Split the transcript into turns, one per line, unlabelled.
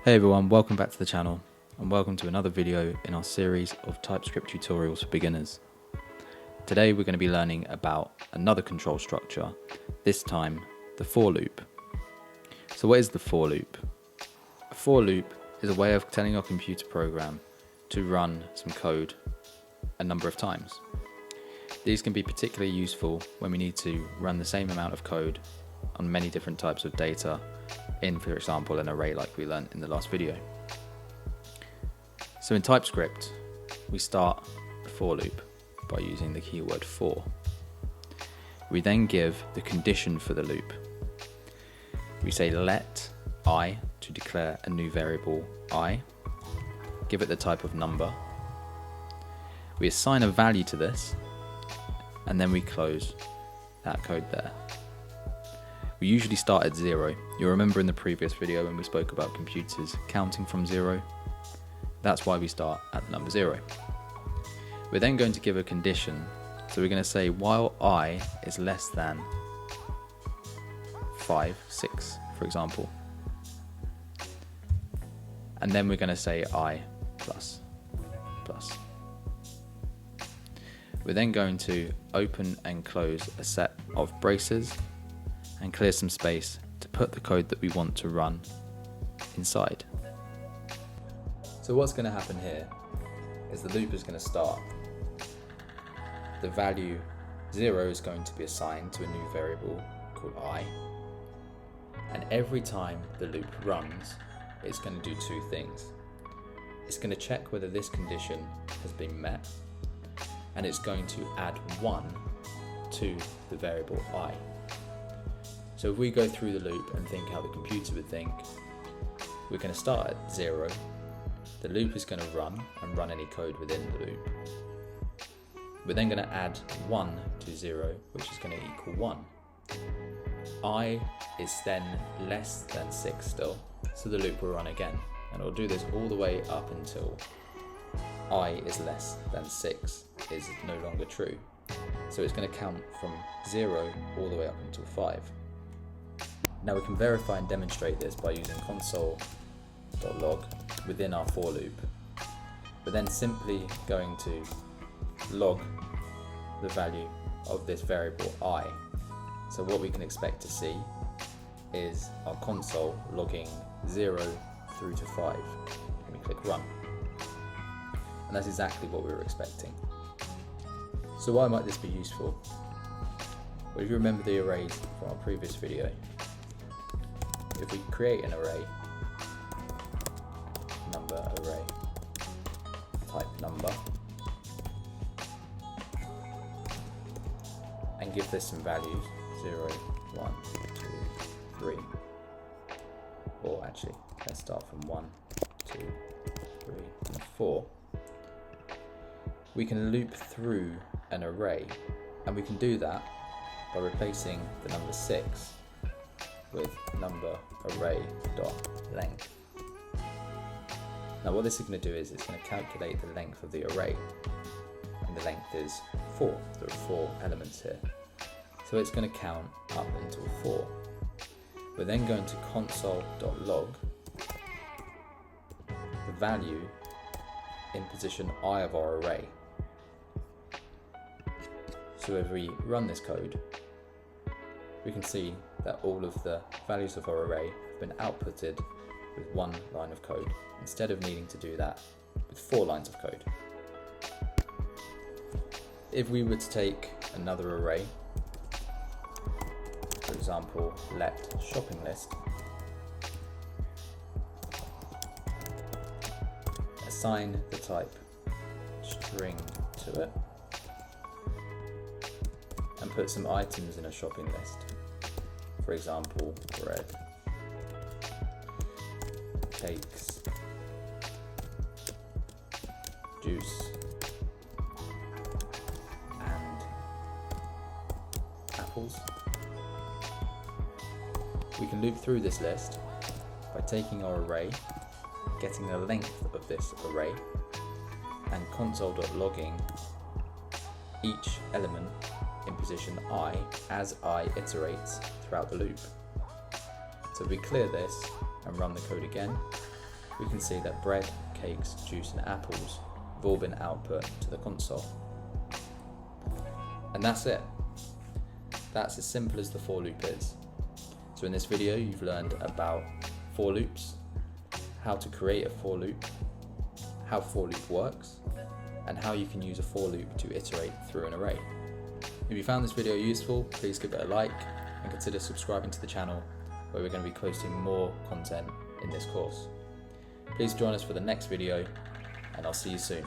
Hey everyone, welcome back to the channel and welcome to another video in our series of TypeScript tutorials for beginners. Today we're going to be learning about another control structure, this time the for loop. So what is the for loop? A for loop is a way of telling our computer program to run some code a number of times. These can be particularly useful when we need to run the same amount of code on many different types of data in, for example, an array like we learned in the last video. So in TypeScript, we start a for loop by using the keyword for. We then give the condition for the loop. We say let I to declare a new variable I, give it the type of number. We assign a value to this, and then we close that code there. We usually start at 0. You'll remember in the previous video when we spoke about computers counting from 0. That's why we start at the number 0. We're then going to give a condition. So we're going to say while I is less than 5, 6, for example. And then we're going to say I plus. We're then going to open and close a set of braces and clear some space to put the code that we want to run inside. So what's going to happen here is the loop is going to start. The value 0 is going to be assigned to a new variable called I, and every time the loop runs, it's going to do two things. It's going to check whether this condition has been met, and it's going to add 1 to the variable I. So if we go through the loop and think how the computer would think, we're going to start at 0, the loop is going to run and run any code within the loop. We're then going to add 1 to 0, which is going to equal 1. I is then less than 6 still, so the loop will run again, and it'll do this all the way up until I is less than 6 is no longer true. So it's going to count from 0 all the way up until 5. Now we can verify and demonstrate this by using console.log within our for loop. We're then simply going to log the value of this variable I. So what we can expect to see is our console logging 0 through to 5. And we click run. And that's exactly what we were expecting. So why might this be useful? Well, if you remember the arrays from our previous video, if we create an array, number array, type number, and give this some values, 0, 1, 2, 3, or actually, let's start from 1, 2, 3, and 4. We can loop through an array, and we can do that by replacing the number 6 with number array dot length. Now what this is going to do is it's going to calculate the length of the array, and the length is 4. There are 4 elements here, so it's going to count up until 4. We're then going to console.log the value in position I of our array. So if we run this code, we can see that all of the values of our array have been outputted with 1 line of code, instead of needing to do that with 4 lines of code. If we were to take another array, for example, let shopping list, assign the type string to it, and put some items in a shopping list. For example, bread, cakes, juice, and apples. We can loop through this list by taking our array, getting the length of this array, and console.logging each element in position I as I iterates throughout the loop. So if we clear this and run the code again, we can see that bread, cakes, juice and apples have all been output to the console. And that's it. That's as simple as the for loop is. So in this video you've learned about for loops, how to create a for loop, how for loop works, and how you can use a for loop to iterate through an array. If you found this video useful, please give it a like and consider subscribing to the channel, where we're going to be posting more content in this course. Please join us for the next video, and I'll see you soon.